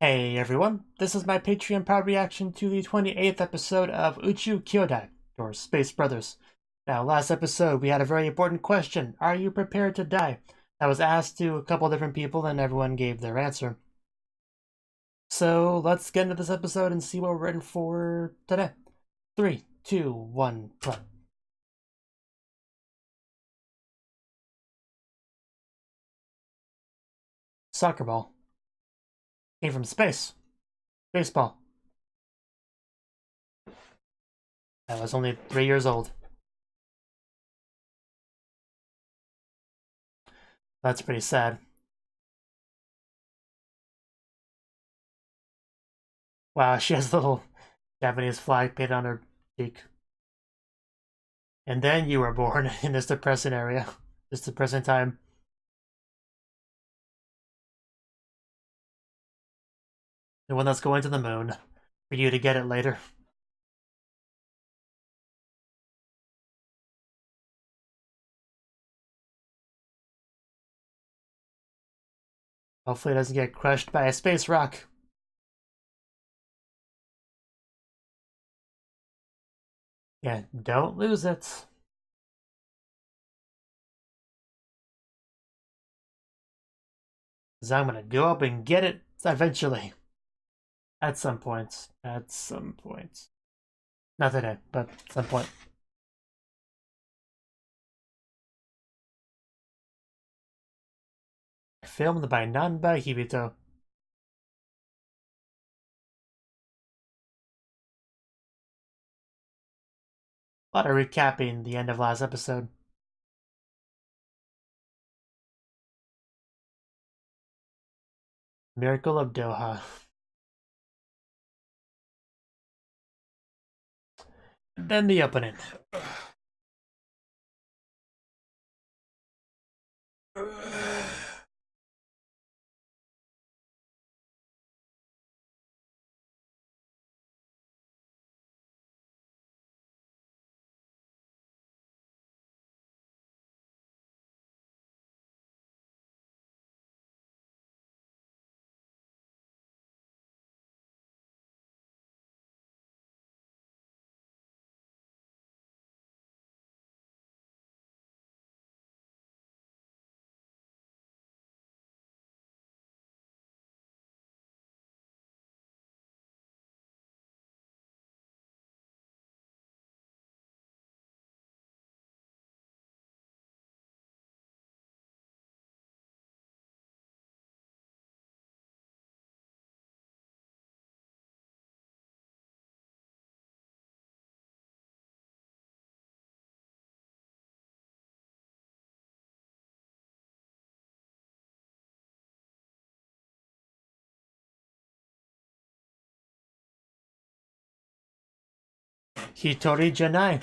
Hey everyone, this is my Patreon-powered reaction to the 28th episode of Uchuu Kyoudai, or Space Brothers. Now, last episode we had a very important question, are you prepared to die? That was asked to a couple different people and everyone gave their answer. So let's get into this episode and see what we're in for today. 3, 2, 1, play. Soccer ball. Came from space. Baseball. I was only 3 years old. That's pretty sad. Wow, she has a little Japanese flag painted on her cheek. And then you were born in this depressing area. This depressing time. The one that's going to the moon. For you to get it later. Hopefully it doesn't get crushed by a space rock. Yeah, don't lose it. Because I'm gonna go up and get it eventually. At some point. At some point. Not today, but at some point. Filmed by Nanba Hibito. A lot of recapping the end of last episode. Miracle of Doha. Then the opening. Hitori Janai.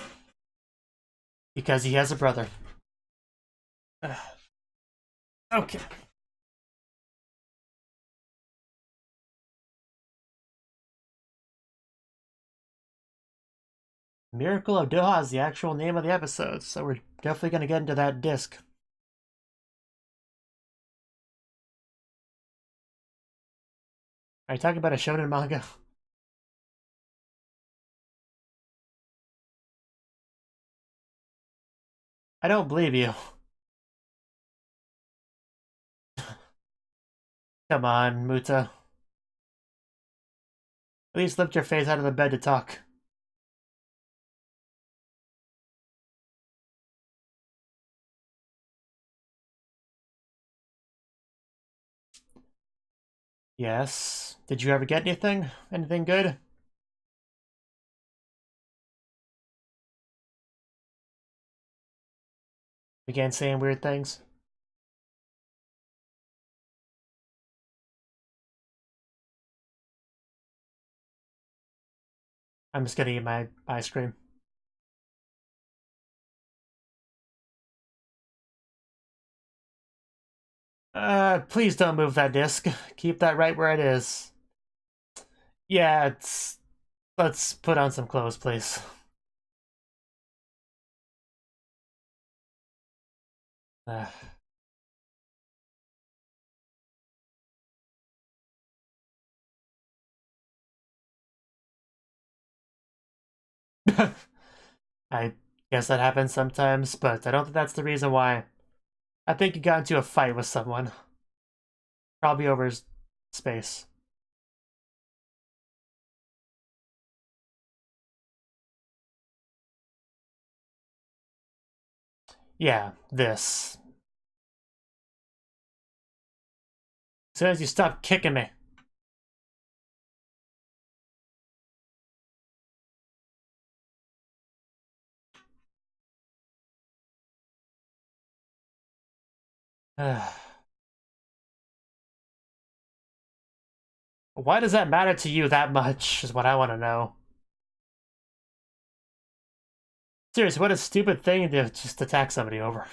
Because he has a brother. Okay. Miracle of Doha is the actual name of the episode, so we're definitely going to get into that disc. Are you talking about a shonen manga? I don't believe you. Come on, Muta. At least lift your face out of the bed to talk. Yes. Did you ever get anything? Anything good? Began saying weird things? I'm just gonna eat my ice cream. Please don't move that disc. Keep that right where it is. Yeah, it's... Let's put on some clothes, please. Uh, I guess that happens sometimes, but I don't think that's the reason why. I think you got into a fight with someone. Probably over space. Yeah, this. As soon as you stop kicking me. Why does that matter to you that much, is what I want to know. Seriously, what a stupid thing to just attack somebody over.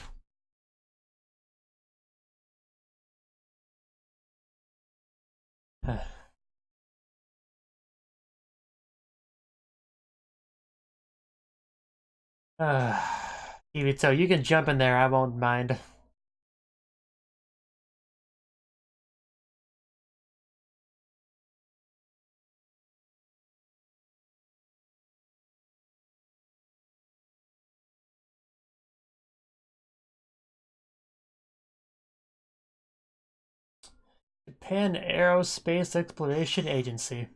Ibito, you can jump in there, I won't mind. Japan Aerospace Exploration Agency.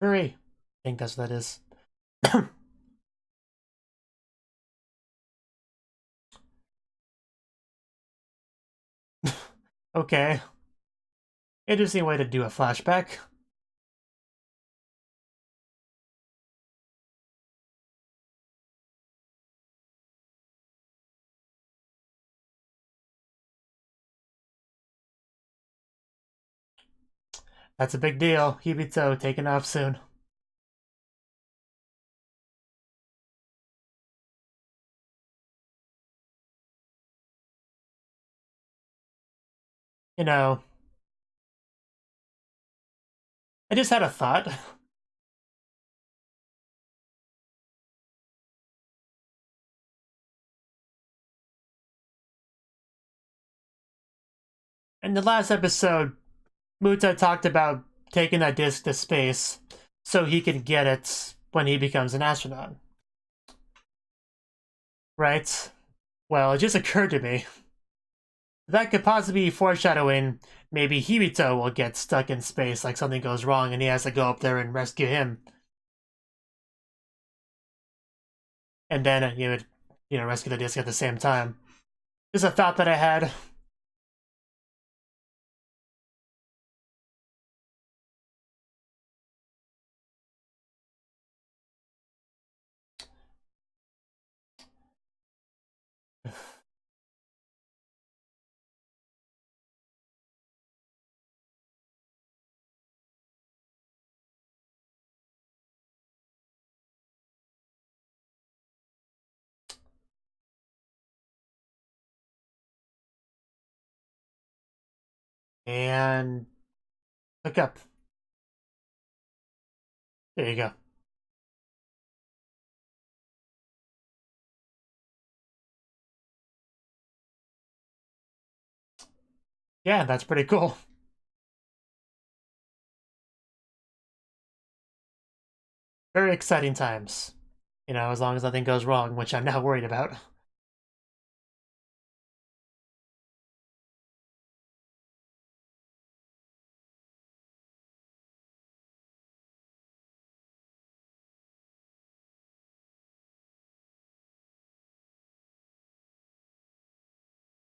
Hurry. I think that's what that is. Okay. Interesting way to do a flashback. That's a big deal. Hibito taking off soon. You know, I just had a thought. In the last episode, Muta talked about taking that disc to space so he can get it when he becomes an astronaut. Right? Well, it just occurred to me. That could possibly be foreshadowing maybe Hibito will get stuck in space, like something goes wrong and he has to go up there and rescue him. And then you would, rescue the disc at the same time. Just a thought that I had. And look up. There you go. Yeah, that's pretty cool. Very exciting times. As long as nothing goes wrong, which I'm not worried about.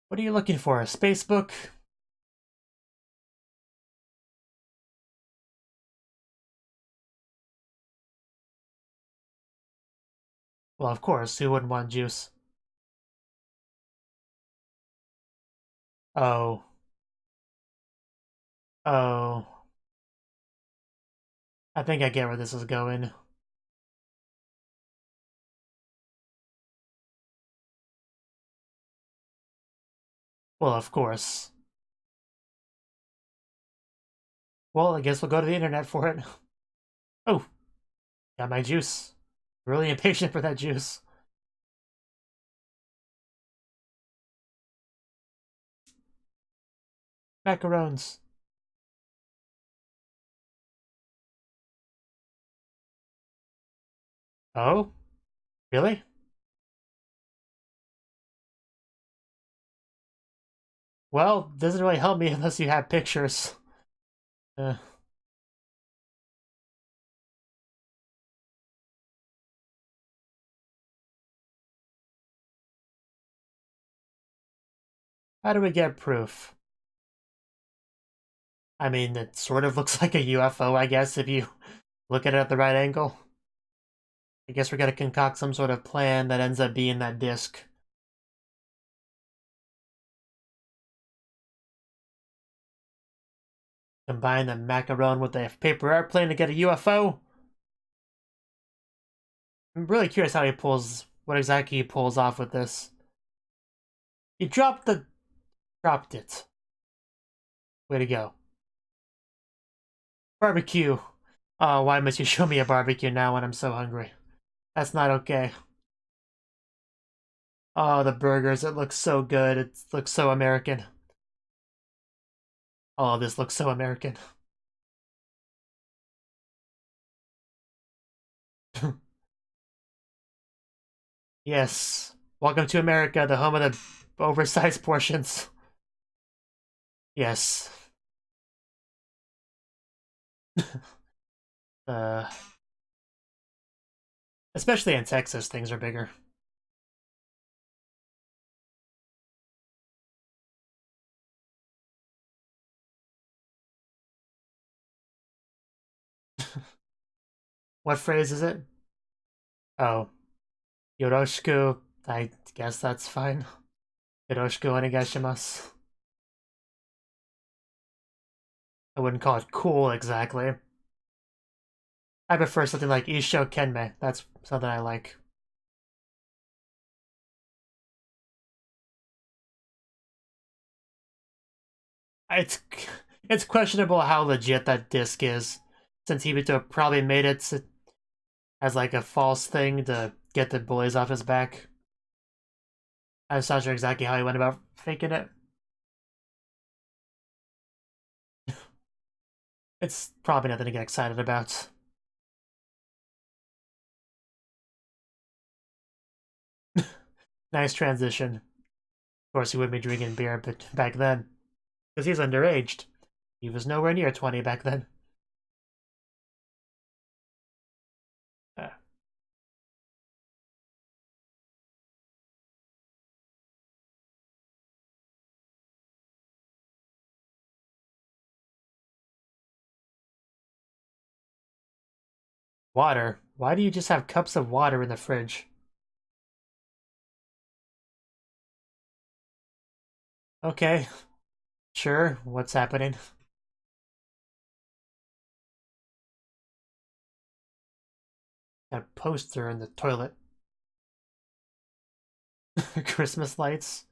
What are you looking for? A space book? Well, of course, who wouldn't want juice? Oh. Oh. I think I get where this is going. Well, of course. Well, I guess we'll go to the internet for it. Oh, got my juice. Really impatient for that juice. Macarons. Oh? Really? Well, doesn't really help me unless you have pictures. Uh, how do we get proof? I mean, it sort of looks like a UFO, I guess, if you look at it at the right angle. I guess we're gonna concoct some sort of plan that ends up being that disc. Combine the macaron with the paper airplane to get a UFO. I'm really curious how he pulls, what exactly he pulls off with this. He dropped it. Way to go. Barbecue. Oh, why must you show me a barbecue now when I'm so hungry? That's not okay. Oh, the burgers, it looks so good. It looks so American. Oh, this looks so American. Yes. Welcome to America, the home of the oversized portions. Yes. uh, Especially in Texas, things are bigger. What phrase is it? Oh, yoroshiku. I guess that's fine. Yoroshiku onegaishimasu. I wouldn't call it cool exactly. I prefer something like Isho Kenmei. That's something I like. It's it's questionable how legit that disc is, since Hibito probably made it as like a false thing to get the bullies off his back. I'm not sure exactly how he went about faking it. It's probably nothing to get excited about. Nice transition. Of course, he wouldn't be drinking beer, but back then, because he's underaged. He was nowhere near 20 back then. Uh, Water? Why do you just have cups of water in the fridge? Okay, sure, what's happening? That poster in the toilet. Christmas lights?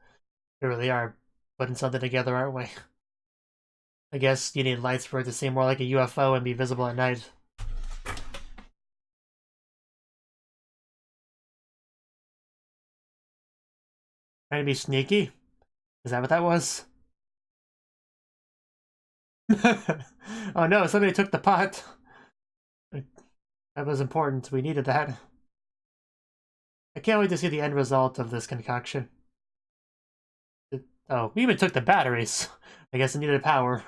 We really are putting something together, aren't we? I guess you need lights for it to seem more like a UFO and be visible at night. Trying to be sneaky? Is that what that was? Oh no, somebody took the pot. That was important. We needed that. I can't wait to see the end result of this concoction. Oh, we even took the batteries. I guess it needed power.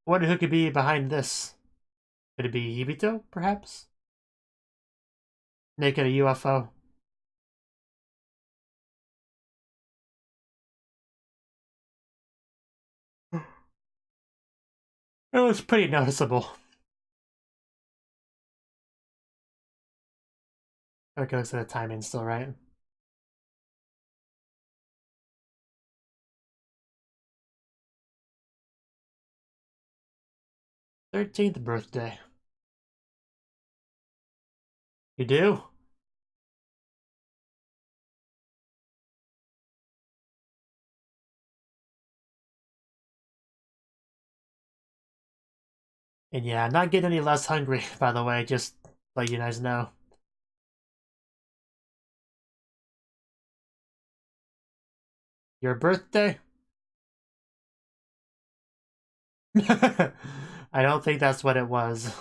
Wonder who could be behind this. Could it be Hibito, perhaps? Make it a UFO. It was pretty noticeable. Okay, looks like the timing's still right. 13th birthday. You do? And yeah, I'm not getting any less hungry, by the way, just let you guys know. Your birthday? I don't think that's what it was.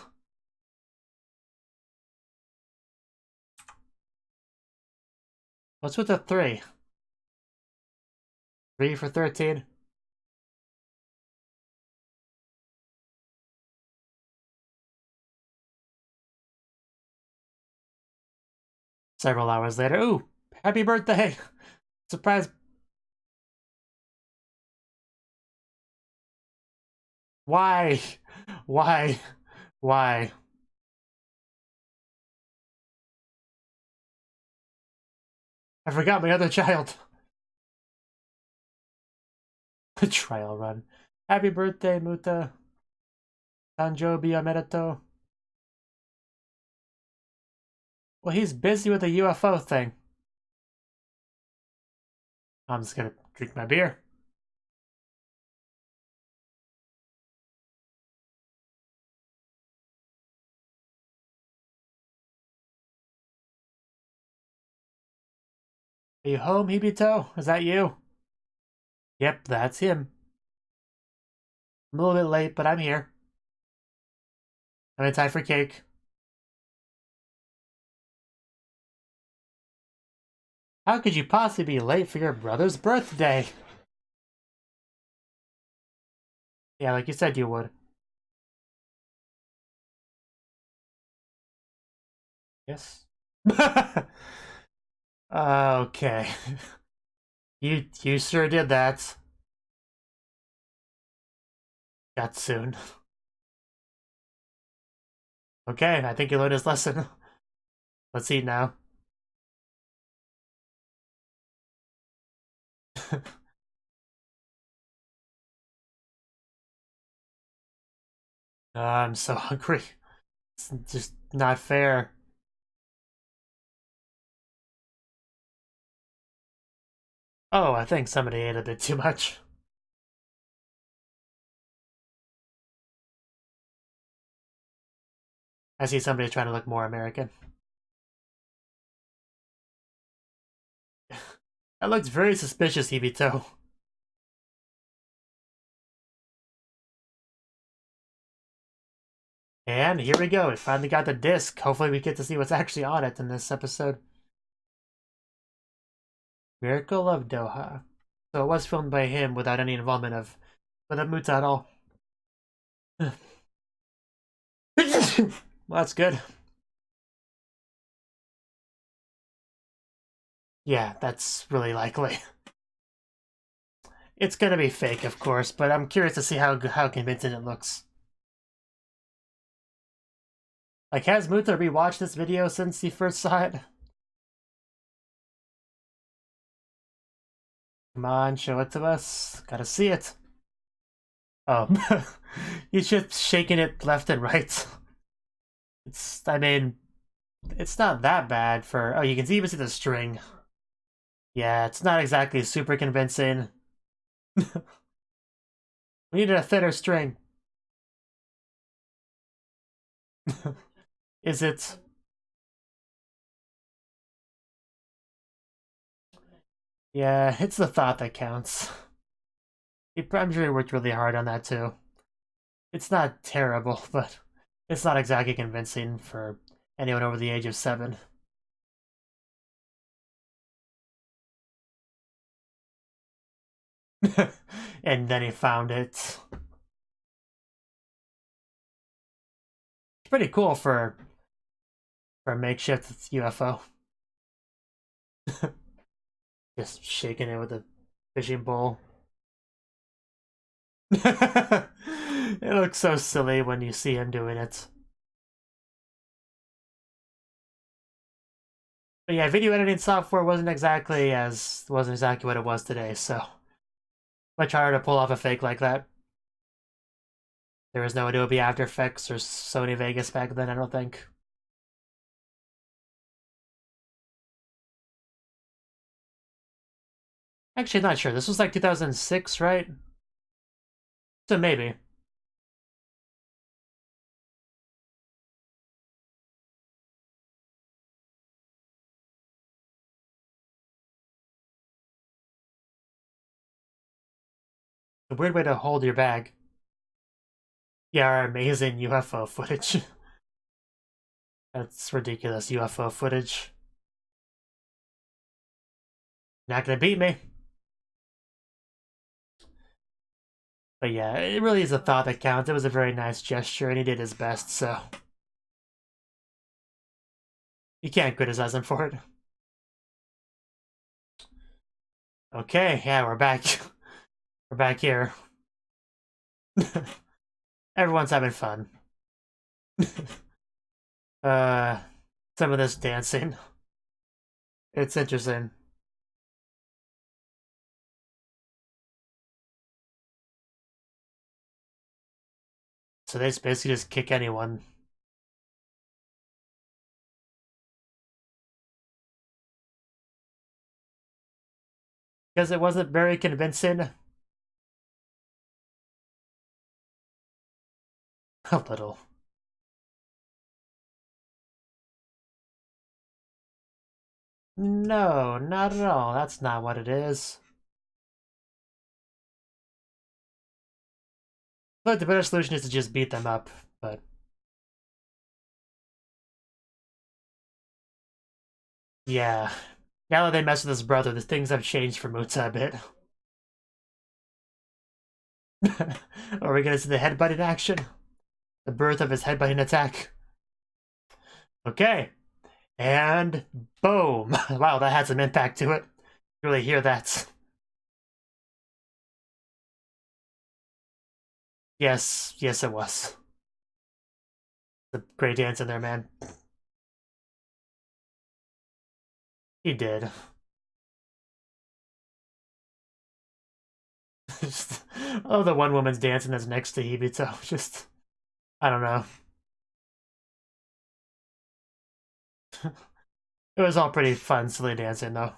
What's with the 3? 3 for 13? Several hours later. Ooh, happy birthday! Surprise. Why? Why? Why? I forgot my other child. The trial run. Happy birthday, Muta. Sanjobi omedetou. Well, he's busy with the UFO thing. I'm just gonna drink my beer. Are you home, Hibito? Is that you? Yep, that's him. I'm a little bit late, but I'm here. I'm in time for cake. How could you possibly be late for your brother's birthday? Yeah, like you said you would. Yes. Okay. You sure did that. Got soon. Okay, I think he learned his lesson. Let's eat now. I'm so hungry. It's just not fair. Oh, I think somebody ate a bit too much. I see somebody trying to look more American. That looks very suspicious, Hibito. And here we go. We finally got the disc. Hopefully we get to see what's actually on it in this episode. Miracle of Doha. So it was filmed by him without any involvement of Muta at all. Well, that's good. Yeah, that's really likely. It's gonna be fake, of course, but I'm curious to see how convincing it looks. Like, has Muta rewatched this video since he first saw it? Come on, show it to us. Gotta see it. Oh, he's just shaking it left and right. I mean, it's not that bad for... Oh, you can even see the string. Yeah, it's not exactly super convincing. We needed a thinner string. Is it? Yeah, it's the thought that counts. I'm sure he worked really hard on that too. It's not terrible, but it's not exactly convincing for anyone over the age of 7. And then he found it. It's pretty cool for a makeshift UFO. Just shaking it with a fishing pole. It looks so silly when you see him doing it. But yeah, video editing software wasn't exactly what it was today, so much harder to pull off a fake like that. There was no Adobe After Effects or Sony Vegas back then, I don't think. Actually, not sure. This was like 2006, right? So maybe. A weird way to hold your bag. Yeah, our amazing UFO footage. That's ridiculous UFO footage. Not gonna beat me. But yeah, it really is a thought that counts. It was a very nice gesture, and he did his best, so you can't criticize him for it. Okay, yeah, we're back. We're back here. Everyone's having fun. Some of this dancing. It's interesting. So they basically just kick anyone. Because it wasn't very convincing. A little. No, not at all. That's not what it is. But the better solution is to just beat them up, but... Yeah. Now that they mess with his brother, the things have changed for Muta a bit. Are we gonna see the headbutting action? The birth of his headbutting attack. Okay. And boom. Wow, that had some impact to it. You really hear that. Yes, yes it was. The great dance in there, man. He did. Oh, the one woman's dancing that's next to Hibito. Just, I don't know. It was all pretty fun, silly dancing, though.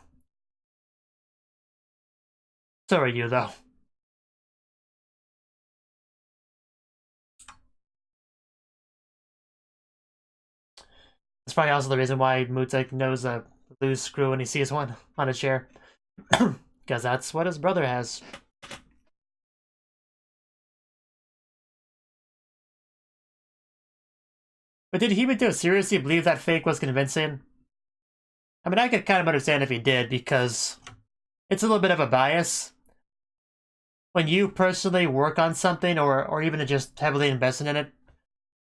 So are you, though. That's probably also the reason why Mutek knows a loose screw when he sees one on a chair. Because that's what his brother has. But did Hibito seriously believe that fake was convincing? I mean, I could kind of understand if he did, because it's a little bit of a bias. When you personally work on something, or even just heavily invested in it,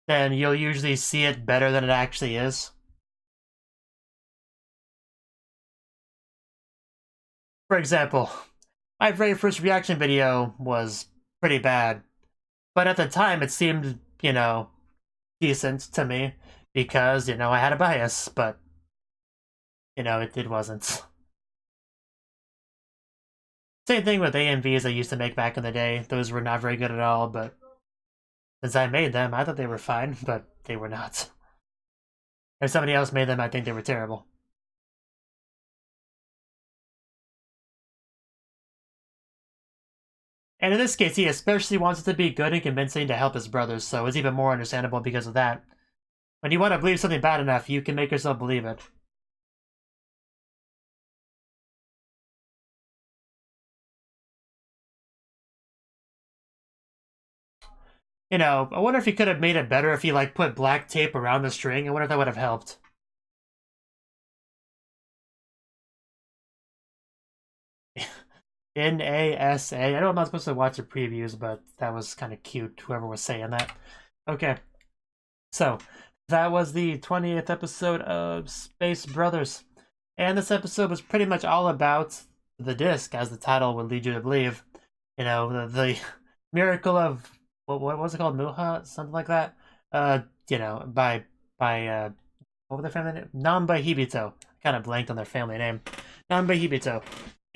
then you'll usually see it better than it actually is. For example, my very first reaction video was pretty bad, but at the time it seemed, you know, decent to me, because, you know, I had a bias, but, you know, it wasn't. Same thing with AMVs I used to make back in the day. Those were not very good at all, but since I made them, I thought they were fine, but they were not. If somebody else made them, I think they were terrible. And in this case, he especially wants it to be good and convincing to help his brothers, so it's even more understandable because of that. When you want to believe something bad enough, you can make yourself believe it. You know, I wonder if he could have made it better if he, like, put black tape around the string. I wonder if that would have helped. NASA. I know I'm not supposed to watch the previews, but that was kind of cute, whoever was saying that. Okay. So, that was the 20th episode of Space Brothers. And this episode was pretty much all about the disc, as the title would lead you to believe. You know, the miracle of, what was it called? Muha? Something like that? You know, by what was their family name? Namba Hibito. I kind of blanked on their family name. Namba Hibito.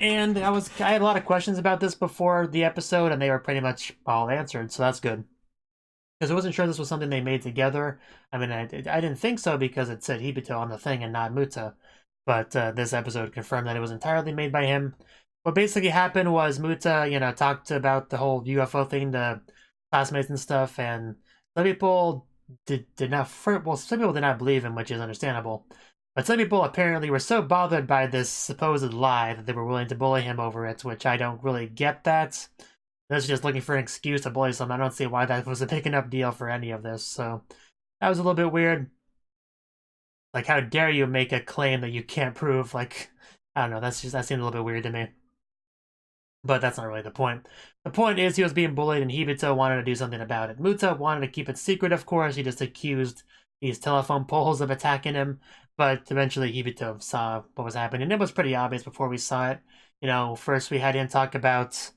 And I had a lot of questions about this before the episode, and they were pretty much all answered, so that's good. Because I wasn't sure this was something they made together. I mean, I didn't think so because it said Hibito on the thing and not Muta. But this episode confirmed that it was entirely made by him. What basically happened was Muta, you know, talked about the whole UFO thing to classmates and stuff, and some people did not, well, some people did not believe him, which is understandable. But some people apparently were so bothered by this supposed lie that they were willing to bully him over it, which I don't really get that. This is just looking for an excuse to bully someone. I don't see why that was a big enough deal for any of this, so that was a little bit weird. Like, how dare you make a claim that you can't prove? Like, I don't know, that seemed a little bit weird to me. But that's not really the point. The point is he was being bullied and Hibito wanted to do something about it. Muta wanted to keep it secret, of course. He just accused these telephone poles of attacking him. But eventually Hibito saw what was happening. And it was pretty obvious before we saw it. You know, first we had him talk about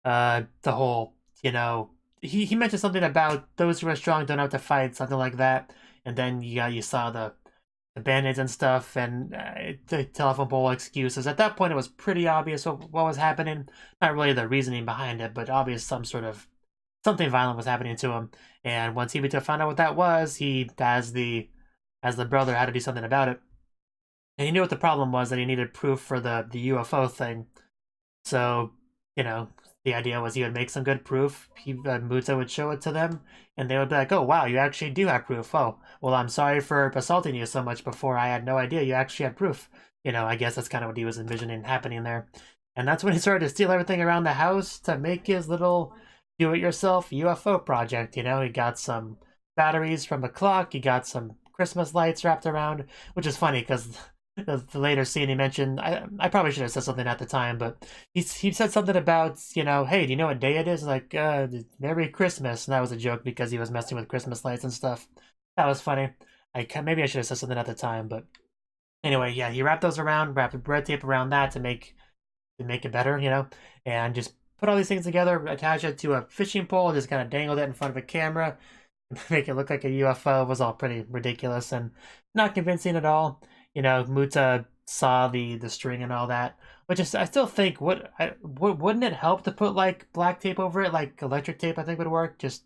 the whole, you know, he mentioned something about those who are strong don't have to fight, something like that. And then you saw the band-aids and stuff, and the telephone pole excuses. At that point, it was pretty obvious what was happening. Not really the reasoning behind it, but obvious something violent was happening to him. And once Hibito found out what that was, he, as the brother, had to do something about it. And he knew what the problem was, that he needed proof for the UFO thing. So, you know, the idea was he would make some good proof. Muta would show it to them, and they would be like, oh, wow, you actually do have proof. Oh, well, I'm sorry for assaulting you so much before. I had no idea you actually had proof. You know, I guess that's kind of what he was envisioning happening there. And that's when he started to steal everything around the house to make his little do-it-yourself UFO project. You know, he got some batteries from a clock. He got some Christmas lights wrapped around, which is funny because the later scene he mentioned, I probably should have said something at the time, but he said something about, you know, hey, do you know what day it is? Like, Merry Christmas. And that was a joke because he was messing with Christmas lights and stuff. That was funny. Maybe I should have said something at the time, but anyway, yeah, he wrapped those around, wrapped red tape around that to make it better, you know, and just put all these things together, attach it to a fishing pole, just kind of dangled it in front of a camera, make it look like a UFO. It was all pretty ridiculous and not convincing at all. You know, Muta saw the string and all that, which is, I still think, wouldn't it help to put like black tape over it, like electric tape? I think would work. Just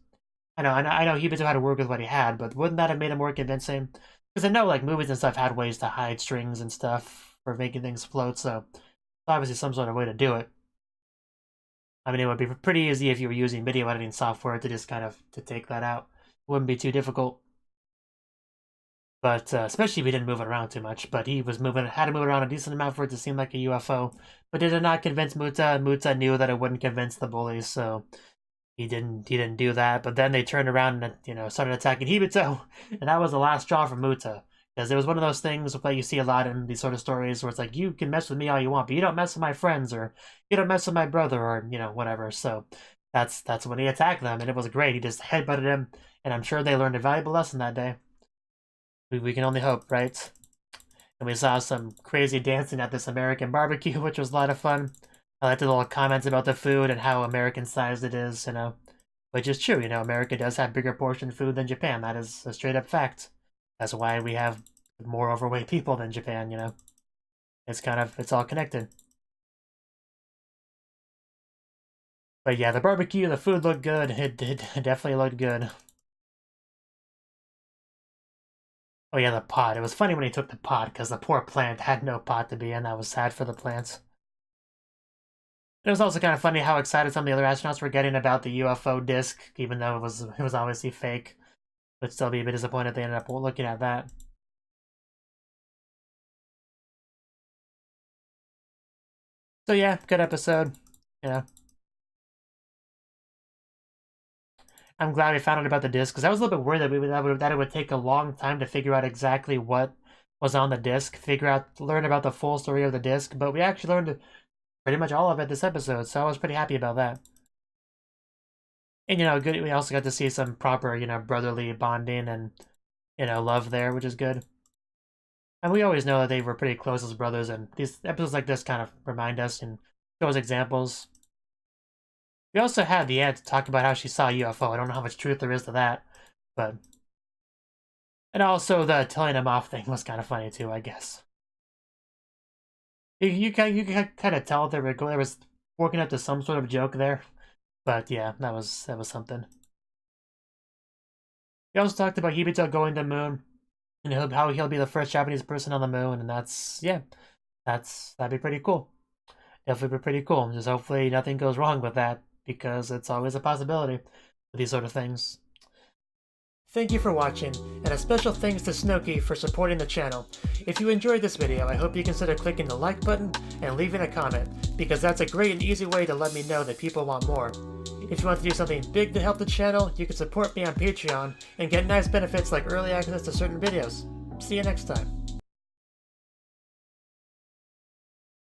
I know Hibito had to work with what he had, but wouldn't that have made it more convincing? Because I know like movies and stuff had ways to hide strings and stuff for making things float, so obviously some sort of way to do it. I mean, it would be pretty easy if you were using video editing software to just kind of to take that out. It wouldn't be too difficult. But especially if he didn't move it around too much. But he was had to move it around a decent amount for it to seem like a UFO. But it did not convince Muta. Muta knew that it wouldn't convince the bullies, so he didn't do that. But then they turned around and, you know, started attacking Hibito, and that was the last straw for Muta. Because it was one of those things that you see a lot in these sort of stories where it's like, you can mess with me all you want, but you don't mess with my friends, or you don't mess with my brother, or, you know, whatever. So that's when he attacked them, and it was great. He just headbutted him, and I'm sure they learned a valuable lesson that day. We can only hope, right? And we saw some crazy dancing at this American barbecue, which was a lot of fun. I liked the little comments about the food and how American-sized it is, you know. Which is true, you know, America does have bigger portion food than Japan. That is a straight-up fact. That's why we have more overweight people than Japan, you know. It's all connected. But yeah, the barbecue, the food looked good. It definitely looked good. Oh yeah, the pot. It was funny when he took the pot, because the poor plant had no pot to be in. That was sad for the plants. It was also kind of funny how excited some of the other astronauts were getting about the UFO disc, even though it was obviously fake. Would still be a bit disappointed if they ended up looking at that. So yeah, good episode. You know. I'm glad we found out about the disc, because I was a little bit worried that it would take a long time to figure out exactly what was on the disc, learn about the full story of the disc, but we actually learned pretty much all of it this episode, so I was pretty happy about that. And, you know, good. We also got to see some proper, you know, brotherly bonding and, you know, love there, which is good. And we always know that they were pretty close as brothers, and these episodes like this kind of remind us and show us examples. We also had the ad to talk about how she saw a UFO. I don't know how much truth there is to that, but... And also the telling him off thing was kind of funny too, I guess. You can kind of tell there was working up to some sort of joke there. But yeah, that was something. We also talked about Hibito going to the moon, and how he'll be the first Japanese person on the moon, and that'd be pretty cool. Definitely be pretty cool. Just hopefully nothing goes wrong with that, because it's always a possibility with these sort of things. Thank you for watching, and a special thanks to Cnouki for supporting the channel. If you enjoyed this video, I hope you consider clicking the like button and leaving a comment, because that's a great and easy way to let me know that people want more. If you want to do something big to help the channel, you can support me on Patreon and get nice benefits like early access to certain videos. See you next time.